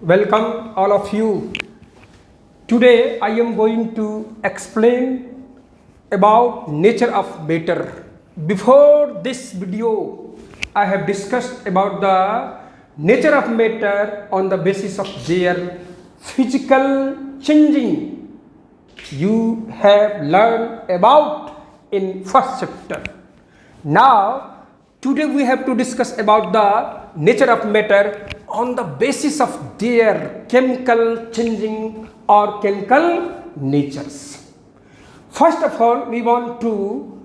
Welcome all of you. Today I am going to explain about nature of matter. Before this video, I have discussed about the nature of matter on the basis of their physical changing. You have learned about in first chapter. Now, today we have to discuss about the nature of matter on the basis of their chemical changing or chemical natures. First of all, we want to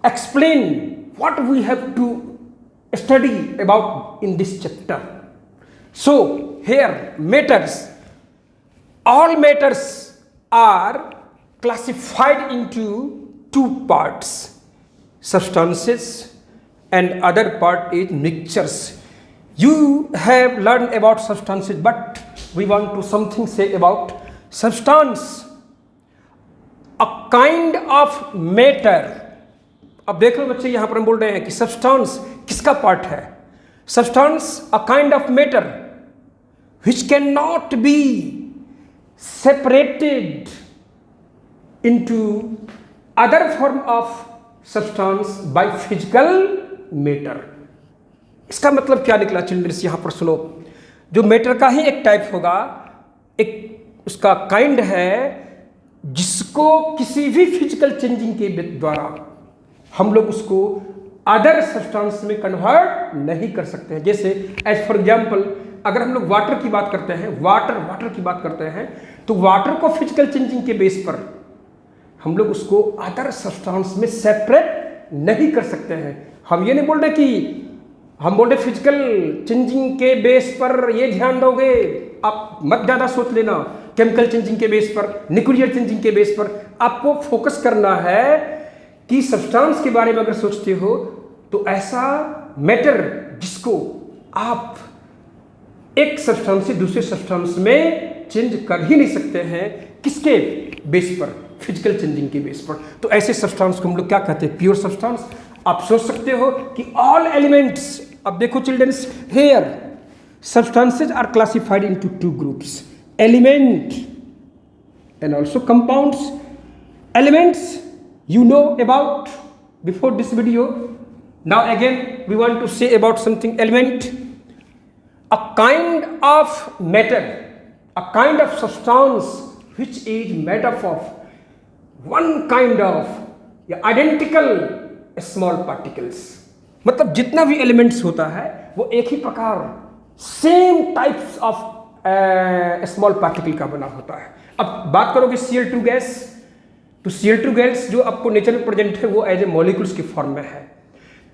explain what we have to study about in this chapter. So, here matters, all matters are classified into two parts, substances and other part is mixtures. You have learned about substances, but we want to something say about substance, a kind of matter. अब देख लो बच्चे, यहां पर हम बोल रहे हैं कि सब्सटेंस किसका पार्ट है? Substance a kind of matter which cannot be separated into other form of substance by physical matter. इसका मतलब क्या निकला चिल्ड्रंस? यहां पर सुनो, जो मैटर का ही एक टाइप होगा, एक उसका काइंड है जिसको किसी भी फिजिकल चेंजिंग के द्वारा हम लोग उसको अदर सब्सटेंस में कन्वर्ट नहीं कर सकते हैं. जैसे एज फॉर एग्जांपल, अगर हम लोग वाटर की बात करते हैं, वाटर की बात करते हैं, तो वाटर को फिजिकल चेंजिंग के बेस पर हम लोग उसको अदर सब्सटेंस में सेपरेट नहीं कर सकते हैं. हम ये नहीं बोल रहे कि हम बोल रहे फिजिकल चेंजिंग के बेस पर ये ध्यान दोगे, आप मत ज़्यादा सोच लेना. केमिकल चेंजिंग के बेस पर, न्यूक्लियर चेंजिंग के बेस पर आपको फोकस करना है कि सब्सटेंस के बारे में अगर सोचते हो तो ऐसा मैटर जिसको आप एक सब्सटेंस से दूसरे सब्सटेंस में चेंज कर ही नहीं सकते हैं. किसके बेस पर? फिजिकल चेंजिंग के बेस पर. तो ऐसे सब्सटेंस को हम लोग क्या कहते हैं? Pure substance. आप सोच सकते हो कि ऑल एलिमेंट्स, अब देखो childrens, here substances are classified into two groups, element and also compounds. Elements you know about before this video. Now again we want to say about something. Element, a kind of matter, a kind of substance which is made up of one kind of identical small particles. मतलब जितना भी elements होता है वो एक ही प्रकार, same types of small particle का बना होता है. अब बात करोगे Cl2 गैस, तो Cl2 गैस जो आपको नेचर में प्रेजेंट है वो एज ए मॉलिक्यूल्स के फॉर्म में है.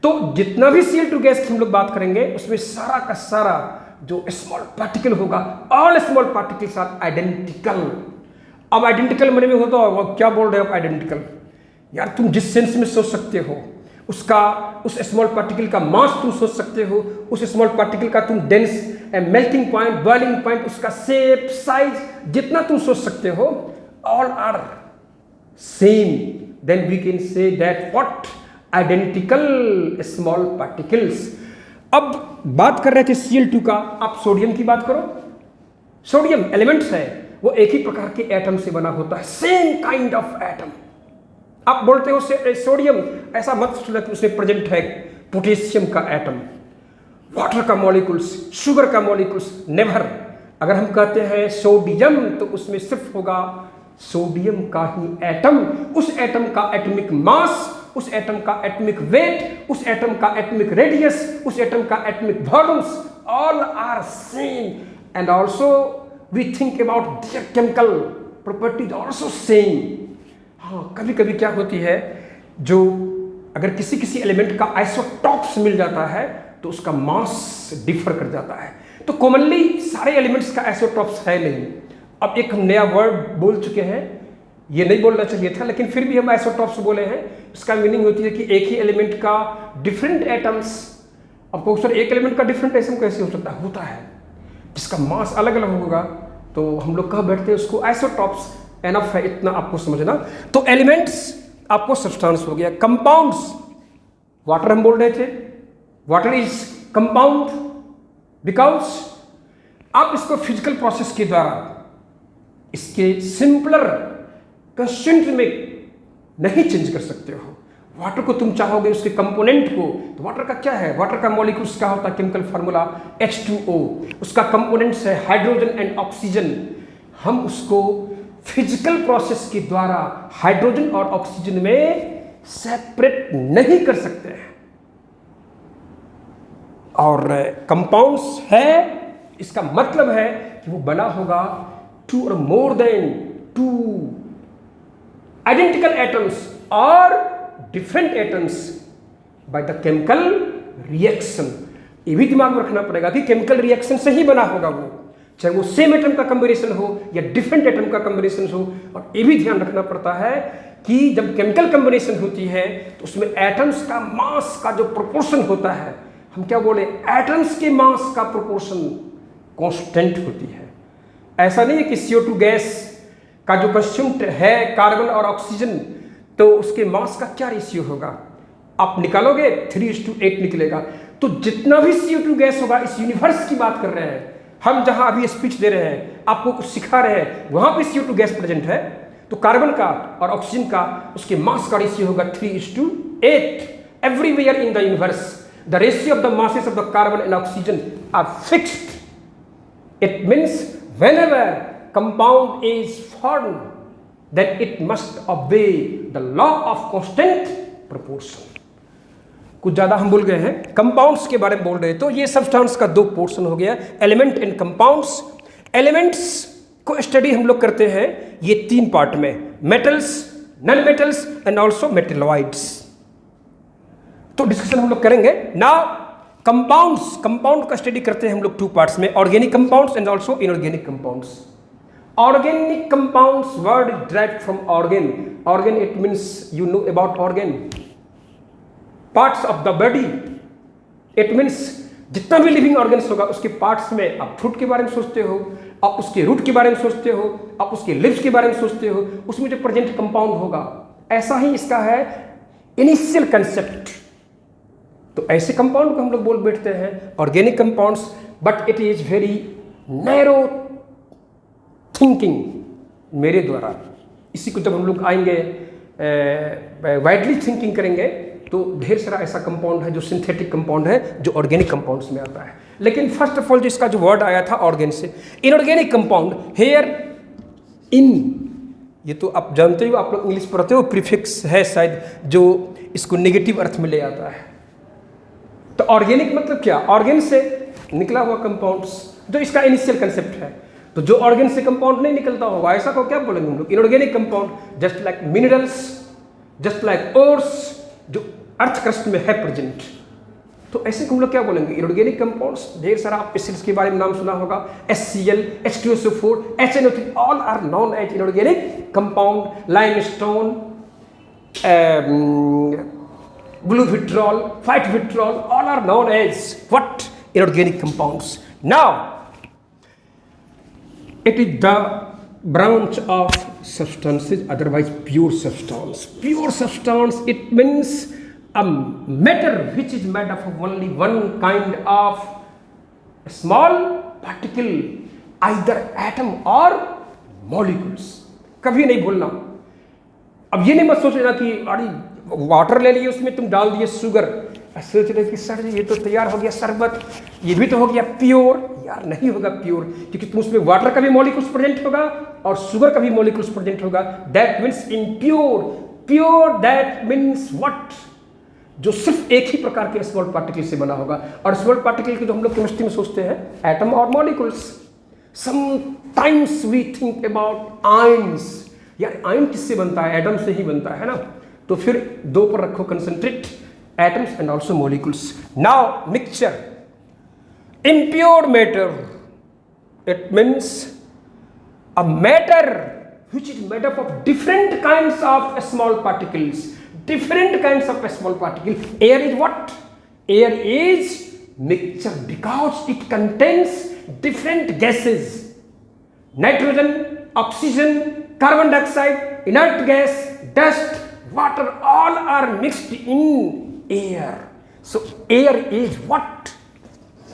तो जितना भी Cl2 गैस की हम लोग बात करेंगे उसमें सारा का सारा जो स्मॉल पार्टिकल होगा, all small particles are identical. अब आइडेंटिकल माने में होता होगा, क्या बोल रहे हो आप आइडेंटिकल? यार तुम जिस सेंस में सोच सकते हो उसका, उस स्मॉल पार्टिकल का मास तुम सोच सकते हो, उस स्मॉल पार्टिकल का तुम dense, melting point, boiling point, उसका शेप, साइज, जितना तुम सोच सकते हो, all are same. Then we can say that what identical small particles. अब बात कर रहे थे Cl2 का, आप सोडियम की बात करो. सोडियम एलिमेंट्स है, वो एक ही प्रकार के एटम से बना होता है, सेम काइंड ऑफ एटम. आप बोलते हो सोडियम, ऐसा मत सोचना कि उसमें प्रेजेंट है पोटेशियम का एटम, वाटर का मॉलिक्यूल्स, शुगर का मॉलिक्यूल्स, नेवर. अगर हम कहते हैं सोडियम तो उसमें सिर्फ होगा सोडियम का ही एटम, उस एटम का एटॉमिक मास, उस एटम का एटॉमिक वेट, उस एटम का एटॉमिक रेडियस, उस एटम का atomic volumes, all are same. And also we think about their chemical properties also same. हाँ, कभी कभी क्या होती है, जो अगर किसी एलिमेंट का आइसोटॉप्स मिल जाता है तो उसका मास डिफर कर जाता है. तो कॉमनली सारे एलिमेंट्स का आइसोटॉप्स है नहीं. अब एक हम नया वर्ड बोल चुके हैं, ये नहीं बोलना चाहिए था लेकिन फिर भी हम आइसोटॉप्स बोले हैं. इसका मीनिंग होती है कि एक ही एलिमेंट का डिफरेंट एटम्स. आपको सर एक एलिमेंट का डिफरेंट एटम कैसे हो सकता है? होता है, जिसका मास अलग अलग होगा तो हम लोग कह बैठते हैं उसको आइसोटॉप्स. एनफ है इतना आपको समझना. तो एलिमेंट्स आपको सब्सटेंस हो गया. कंपाउंड्स, वाटर हम बोल रहे थे, water is compound because आप इसको फिजिकल प्रोसेस के द्वारा इसके सिंपलर कंस्टेंट में नहीं चेंज कर सकते हो। वाटर को तुम चाहोगे उसके कंपोनेंट को, तो वाटर का क्या है, वाटर का मॉलिक्यूल्स क्या होता है, केमिकल फार्मूला H2O, उसका कंपोनेंट्स है हाइड्रोजन एंड ऑक्सीजन। हम उसको फिजिकल प्रोसेस के द्वारा हाइड्रोजन और ऑक्सीजन में सेपरेट नहीं कर सकते हैं। और कंपाउंड्स है, इसका मतलब है कि वो बना होगा टू और more than two identical atoms और different atoms by the chemical reaction. ये भी दिमाग में रखना पड़ेगा कि केमिकल रिएक्शन से ही बना होगा वो, चाहे वो सेम एटम का कॉम्बिनेशन हो या डिफरेंट एटम का कॉम्बिनेशन हो। और ये भी ध्यान रखना पड़ता है कि जब केमिकल कॉम्बिनेशन होती है तो उसमें एटम्स का मास का जो प्रोपोर्शन होता है, हम क्या बोले, एटम्स के मास का प्रोपोर्शन कांस्टेंट होती है। ऐसा नहीं है कि CO2 गैस का जो कंस्यूम्ड है कार्बन और ऑक्सीजन, तो उसके मास का क्या रेशियो होगा, आप निकालोगे 3:8 निकलेगा। तो जितना भी CO2 गैस होगा, इस यूनिवर्स की बात कर रहे हैं हम, जहां अभी स्पीच दे रहे हैं, आपको कुछ सिखा रहे हैं, वहां पे CO2 गैस प्रेजेंट है, तो कार्बन का और ऑक्सीजन का उसके मास का रेशियो होगा 3:8। Everywhere in the universe the ratio of the masses of the carbon and oxygen are fixed. It means whenever compound is formed, then it must obey the law of constant proportion. कुछ ज्यादा हम भूल गए हैं, compounds के बारे में बोल रहे, तो ये सब्सटेंस का दो पोर्शन हो गया, एलिमेंट एंड कंपाउंड्स। एलिमेंट्स को स्टडी हम लोग करते हैं ये 3 पार्ट में, metals, non metals and also metalloids. तो डिस्कशन हम लोग करेंगे ना। कंपाउंड्स, कंपाउंड का स्टडी करते हैं हम लोग 2 पार्ट्स में, organic compounds and also inorganic compounds. Organic compounds word is derived from organ. Organ, it means you know about organ, parts of the body. It means जितना भी लिविंग ऑर्गन्स होगा उसके पार्ट्स में आप फ्रूट के बारे में सोचते हो, आप उसके रूट के बारे में सोचते हो, आप उसके लिव्स के बारे में सोचते हो, उसमें जो प्रेजेंट कंपाउंड होगा, ऐसा ही इसका है इनिशियल कंसेप्ट। तो ऐसे कंपाउंड को हम लोग बोल बैठते हैं organic compounds, but it is very narrow thinking मेरे द्वारा। इसी को जब हम लोग आएंगे वाइडली थिंकिंग करेंगे, तो ढेर सारा ऐसा कंपाउंड है जो सिंथेटिक कंपाउंड है, जो ऑर्गेनिक कंपाउंड्स में आता है। लेकिन फर्स्ट ऑफ ऑल जो इसका जो वर्ड आया था ऑर्गेन से, इनऑर्गेनिक कंपाउंड, हेयर इन, ये तो आप जानते हो, आप लोग इंग्लिश पढ़ते हो, प्रीफिक्स है शायद जो इसको नेगेटिव अर्थ में ले आता है। तो ऑर्गेनिक मतलब क्या, ऑर्गेन से निकला हुआ कंपाउंड्स, जो इसका इनिशियल कंसेप्ट है। तो जो ऑर्गेन से कंपाउंड नहीं निकलता होगा, ऐसा को क्या बोलेंगे हम लोग, inorganic compound. Just like minerals, just like ores, जो अर्थ क्रस्ट में है प्रेजेंट, तो ऐसे को हम लोग क्या बोलेंगे, इनऑर्गेनिक कंपाउंड्स। ढेर सारा आप एसिड्स के बारे में नाम सुना होगा, HCl, H2SO4, HNO3, all are non as inorganic compound. Limestone, blue vitriol, white vitriol, all are known as what? Inorganic compounds. Now, it is the branch of substances, otherwise pure substance. Pure substance, it means a matter which is made up of only one kind of small particle, either atom or molecules. कभी नहीं भूलना। अब ये नहीं मत सोच लेना कि अरे वाटर ले लिए, उसमें तुम डाल दिए शुगर, सोच रहे कि सर ये तो तैयार हो गया शरबत, ये भी तो हो गया प्योर। यार नहीं होगा प्योर, क्योंकि तुम उसमें वाटर का भी मॉलिक्यूल्स प्रेजेंट होगा और शुगर का भी मॉलिक्यूल्स प्रेजेंट होगा। That means impure. Pure that means what, जो सिर्फ एक ही प्रकार के स्मॉल पार्टिकल से बना होगा। और स्मॉल पार्टिकल के जो हम लोग केमिस्ट्री में सोचते हैं एटम और molecules. Sometimes we think about ions, यार आयन किससे बनता है, एटम से ही बनता है ना। तो फिर 2 पर रखो concentrate, atoms and also molecules. Now mixture, impure matter, it means a matter which is made up of different kinds of small particles. Different kinds of small particles. Air is what? Air is mixture because it contains different gases. Nitrogen, oxygen, carbon dioxide, inert gas, dust, water, all are mixed in air. So air is what?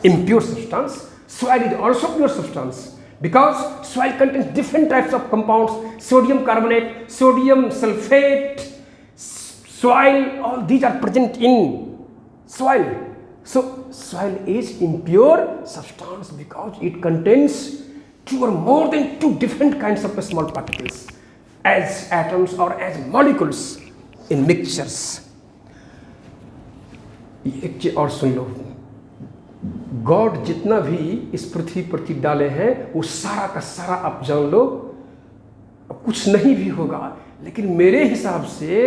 Impure substance. soil is also pure substance because soil contains different types of compounds, sodium carbonate, sodium sulfate, soil, all these are present in soil. So soil is impure substance because it contains 2 or more than 2 different kinds of small particles as atoms or as molecules in mixtures. एक चीज और सुन लो, God जितना भी इस पृथ्वी पर चीज डाले हैं वो सारा का सारा आप जान लो, अब कुछ नहीं भी होगा, लेकिन मेरे हिसाब से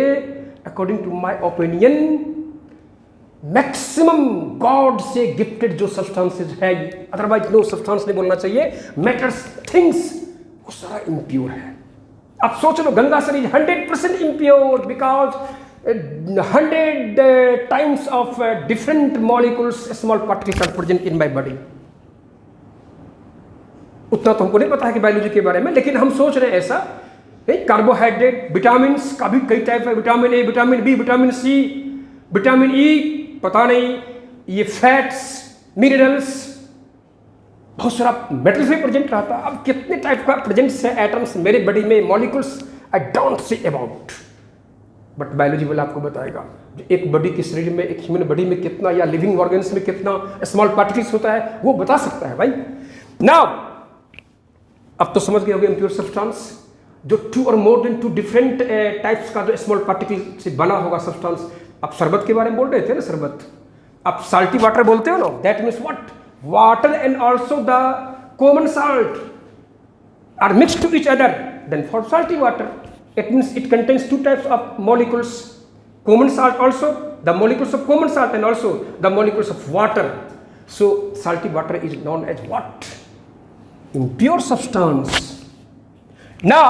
according to my opinion maximum god से गिफ्टेड जो सब्सटेंसेज है, अदरवाइज नो सब्सटेंस नहीं बोलना चाहिए, मैटर्स थिंग्स, वो सारा इम्प्योर है। अब सोच लो Ganga sir is 100% impure because 100 times of different molecules, small particles are present in my body. उतना तो हमको नहीं पता है कि बायोलॉजी के बारे में, लेकिन हम सोच रहे हैं ऐसा। कार्बोहाइड्रेट, विटामिन का भी कई टाइप है, vitamin A, vitamin B, vitamin C, vitamin E, पता नहीं, ये फैट्स, मिनरल्स, बहुत सारा मेटल्स भी प्रेजेंट रहता है। अब कितने टाइप का प्रेजेंट्स है एटम्स मेरे बॉडी में, molecules, I don't say about, but biology वाला आपको बताएगा एक बॉडी के शरीर में, एक ह्यूमन बॉडी में कितना या लिविंग ऑर्गन्स में कितना स्मॉल पार्टिकल्स होता है, वो बता सकता है भाई। नाउ अब तो समझ गए होंगे इम्प्योर सब्सटेंस जो 2 और मोर देन 2 डिफरेंट टाइप्स का जो स्मॉल पार्टिकल से बना होगा सब्सटेंस। आप शरबत के बारे में बोल रहे थे ना, शरबत, आप साल्टी वाटर बोलते हो ना, that means what, water and also the common salt are mixed to each other, then for salty water. It means it contains 2 types of molecules, common salt also, the molecules of common salt and also the molecules of water. So salty water is known as what? Impure substance. Now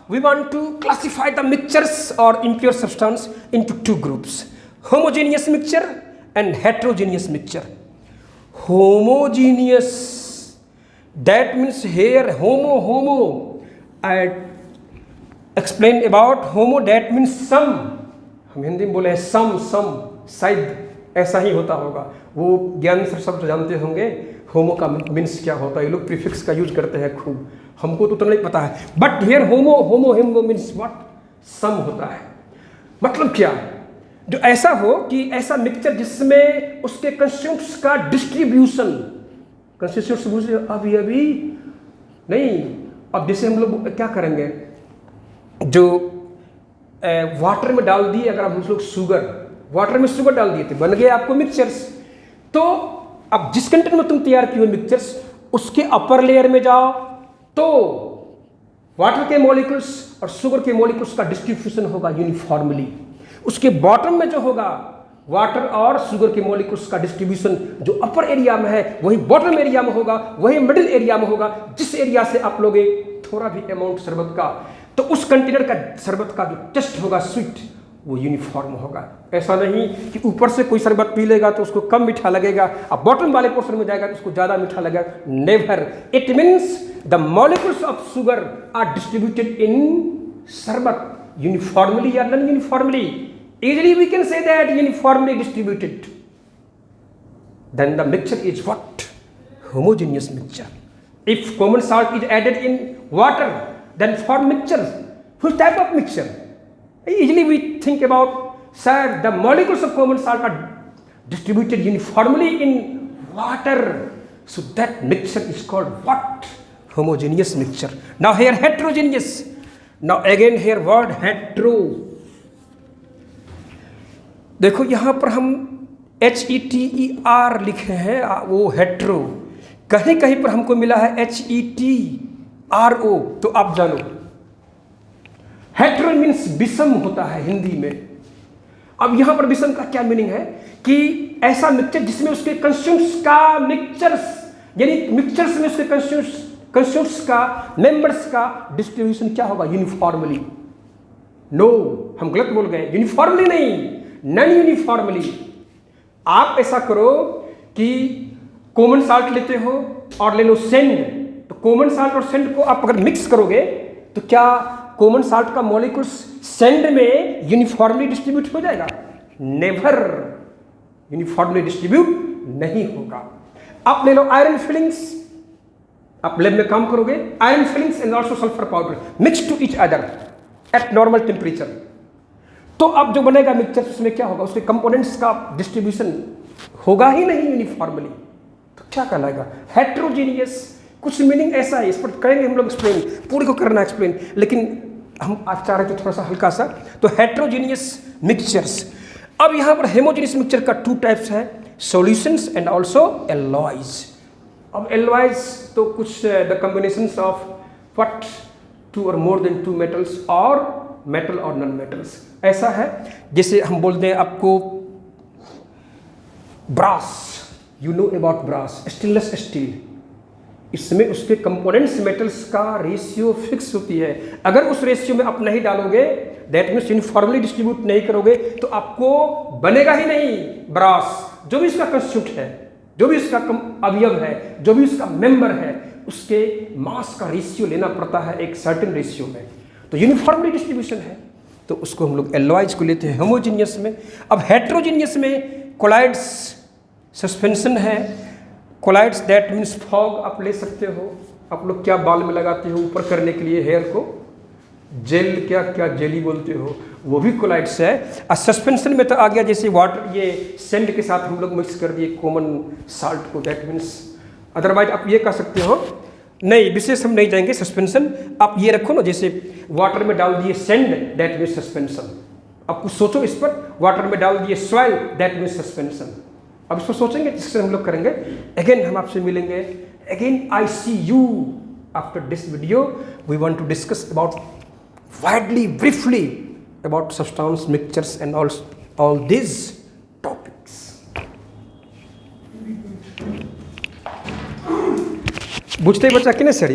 we want to classify the mixtures or impure substance into 2 groups, homogeneous mixture and heterogeneous mixture. Homogeneous, that means here homo, I explain about homo, that means some, हम हिंदी में बोले हैं सम, शायद ऐसा ही होता होगा, वो ज्ञान सर सब जानते होंगे होमो का मीन्स क्या होता है, ये लोग प्रीफिक्स का यूज करते हैं खूब, हमको तो नहीं पता है, but here homo means what, सम होता है। मतलब क्या, जो ऐसा हो कि ऐसा मिक्सचर जिसमें उसके कंस्टिट्यूएंट्स का डिस्ट्रीब्यूशन, कंस्टिट्यूएंट्स अभी नहीं, अब जैसे हम लोग क्या करेंगे, जो वाटर में डाल दिए, अगर हम लोग शुगर, वाटर में शुगर डाल दिए थे, बन गए आपको मिक्सचर्स। तो अब जिस कंटेंट में तुम तैयार किए हो मिक्सचर्स, उसके अपर लेयर में जाओ तो वाटर के मॉलिक्यूल्स और शुगर के मॉलिक्यूल्स का डिस्ट्रीब्यूशन होगा यूनिफॉर्मली। उसके बॉटम में जो होगा वाटर और शुगर के मॉलिक्यूल्स का डिस्ट्रीब्यूशन जो अपर एरिया में है वही बॉटम एरिया में होगा, वही मिडिल एरिया में होगा। जिस एरिया से आप लोगे थोड़ा भी अमाउंट शरबत का, तो उस कंटेनर का शरबत का जो टेस्ट होगा स्वीट, वो यूनिफॉर्म होगा। ऐसा नहीं कि ऊपर से कोई शरबत पी लेगा तो उसको कम मीठा लगेगा, अब बॉटम वाले पोर्शन में जाएगा तो उसको ज़्यादा मीठा लगेगा। Never, it means the molecules of sugar are distributed in sharbat uniformly या non uniformly. Easily we can say that uniformly distributed. Then the mixture is what? Homogeneous mixture. If common salt is added in water, then for mixture, which type of mixture? Easily we think about, sir, the molecules of common salt are distributed uniformly in water. So that mixture is called what? Homogeneous mixture. Now here heterogeneous. Now again here word hetero. देखो यहाँ पर हम HETER लिखे हैं, वो hetero, कहीं कहीं पर हमको मिला है HETRO, तो आप जानो हेट्रो मीन्स विषम होता है हिंदी में। अब यहाँ पर विषम का क्या मीनिंग है कि ऐसा मिक्सचर जिसमें उसके कंस्टिट्यूएंट्स का मिक्सचर्स, यानी मिक्सचर्स में उसके कंस्टिट्यूएंट्स का, मेंबर्स का डिस्ट्रीब्यूशन क्या होगा? यूनिफॉर्मली। नो, हम गलत बोल गए, यूनिफॉर्मली नहीं, नॉन यूनिफॉर्मली। आप ऐसा करो कि कॉमन साल्ट लेते हो और ले लो सेंड, तो कॉमन साल्ट और सेंड को आप अगर मिक्स करोगे तो क्या कॉमन साल्ट का मॉलिक्यूल्स सेंड में यूनिफॉर्मली डिस्ट्रीब्यूट हो जाएगा? नेवर, यूनिफॉर्मली डिस्ट्रीब्यूट नहीं होगा। आप ले लो आयरन फिलिंग्स, आप लैब में काम करोगे, iron filings and also sulphur powder mix to each other at normal temperature. तो अब जो बनेगा मिक्सचर, उसमें क्या होगा, उसके कंपोनेंट्स का डिस्ट्रीब्यूशन होगा ही नहीं यूनिफॉर्मली, तो क्या कहलाएगा, हेट्रोजीनियस। कुछ मीनिंग ऐसा है, इस पर करेंगे हम लोग एक्सप्लेन, पूरी को करना एक्सप्लेन, लेकिन हम आज चाह रहे थे थोड़ा सा हल्का सा। तो हेट्रोजीनियस मिक्सचर्स। अब यहाँ पर हेमोजीनियस मिक्सचर का 2 टाइप्स है, सॉल्यूशंस एंड ऑल्सो एलॉयज। अब एलॉयज तो कुछ द कॉम्बिनेशंस ऑफ व्हाट 2 और मोर देन 2 मेटल्स और मेटल और नॉन मेटल्स। ऐसा है जैसे हम बोलते हैं आपको brass, you know about brass, stainless steel, इसमें उसके कंपोनेंट्स मेटल्स का रेशियो फिक्स होती है। अगर उस रेशियो में आप नहीं डालोगे, दैट मीन्स यूनिफॉर्मली डिस्ट्रीब्यूट नहीं करोगे, तो आपको बनेगा ही नहीं ब्रास। जो भी इसका कंस्टिट्यूट है, जो भी इसका अवयव है, जो भी इसका मेंबर है, उसके मास का रेशियो लेना पड़ता है एक सर्टेन रेशियो में। तो यूनिफॉर्मली डिस्ट्रीब्यूशन है, तो उसको हम लोग एलॉयज को लेते हैं होमोजीनियस में। अब हेट्रोजीनियस में कोलाइड्स सस्पेंशन है, कोलाइड्स दैट मीन्स फॉग आप ले सकते हो। आप लोग क्या बाल में लगाते हो ऊपर करने के लिए हेयर को, जेल, क्या क्या जेली बोलते हो, वो भी कोलाइड्स है। और सस्पेंशन में तो आ गया जैसे वाटर, ये सैंड के साथ हम लोग मिक्स कर दिए कॉमन साल्ट को, दैट मीन्स। अदरवाइज आप ये कह सकते हो, नहीं विशेष हम नहीं जाएंगे, सस्पेंशन आप ये रखो ना, जैसे वाटर में डाल दिए सैंड, दैट मीन्स सस्पेंशन। आप कुछ सोचो इस पर, वाटर में डाल दिए सॉइल, दैट मीन्स सस्पेंशन। अब इस पर सोचेंगे, जिससे हम लोग करेंगे। अगेन हम आपसे मिलेंगे, again I see you after this video. We want to discuss about widely, briefly about substance, mixtures and all this topics. बुझते ही बच्चा कि नहीं सर?